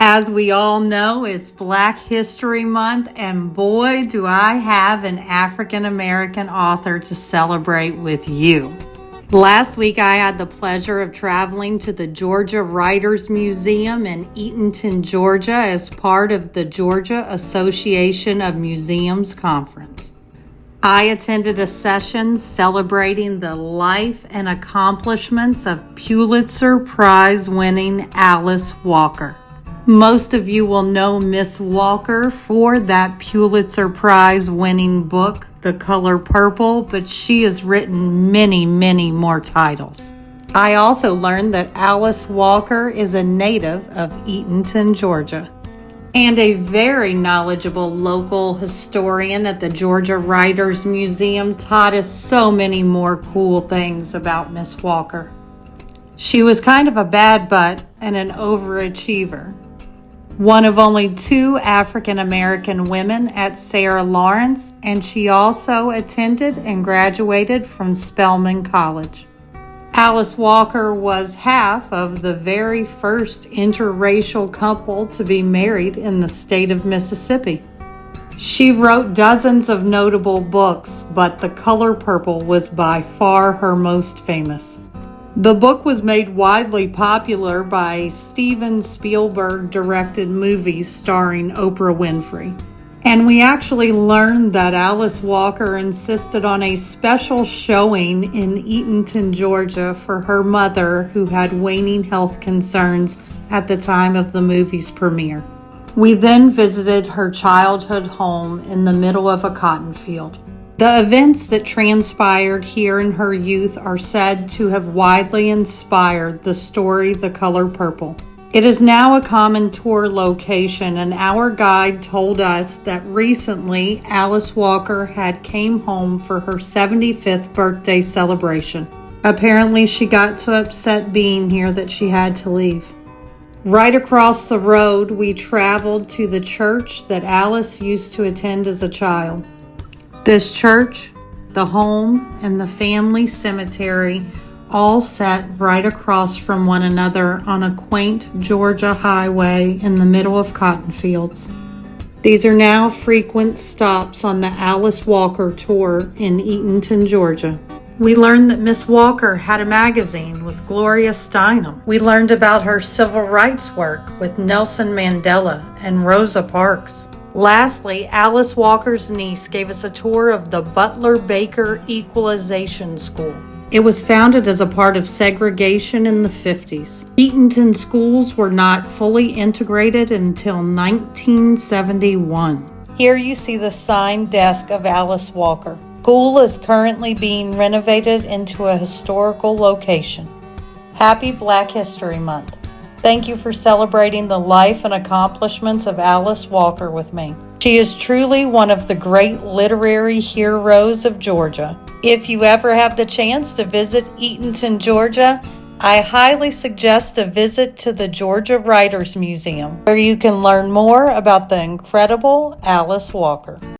As we all know, it's Black History Month, and boy, do I have an African American author to celebrate with you. Last week, I had the pleasure of traveling to the Georgia Writers Museum in Eatonton, Georgia, as part of the Georgia Association of Museums Conference. I attended a session celebrating the life and accomplishments of Pulitzer Prize-winning Alice Walker. Most of you will know Miss Walker for that Pulitzer Prize-winning book, The Color Purple, but she has written many, many more titles. I also learned that Alice Walker is a native of Eatonton, Georgia, and a very knowledgeable local historian at the Georgia Writers Museum taught us so many more cool things about Miss Walker. She was kind of a bad butt and an overachiever. One of only 2 African American women at Sarah Lawrence, and she also attended and graduated from Spelman College. Alice Walker was half of the very first interracial couple to be married in the state of Mississippi. She wrote dozens of notable books, but The Color Purple was by far her most famous. The book was made widely popular by Steven Spielberg-directed movies starring Oprah Winfrey. And we actually learned that Alice Walker insisted on a special showing in Eatonton, Georgia for her mother, who had waning health concerns at the time of the movie's premiere. We then visited her childhood home in the middle of a cotton field. The events that transpired here in her youth are said to have widely inspired the story The Color Purple. It is now a common tour location, and our guide told us that recently Alice Walker had came home for her 75th birthday celebration. Apparently she got so upset being here that she had to leave. Right across the road, we traveled to the church that Alice used to attend as a child. This church, the home, and the family cemetery all sat right across from one another on a quaint Georgia highway in the middle of cotton fields. These are now frequent stops on the Alice Walker tour in Eatonton, Georgia. We learned that Miss Walker had a magazine with Gloria Steinem. We learned about her civil rights work with Nelson Mandela and Rosa Parks. Lastly, Alice Walker's niece gave us a tour of the Butler Baker Equalization School. It was founded as a part of segregation in the 50s. Eatonton schools were not fully integrated until 1971. Here you see the sign desk of Alice Walker. School is currently being renovated into a historical location. Happy Black History Month. Thank you for celebrating the life and accomplishments of Alice Walker with me. She is truly one of the great literary heroes of Georgia. If you ever have the chance to visit Eatonton, Georgia, I highly suggest a visit to the Georgia Writers Museum, where you can learn more about the incredible Alice Walker.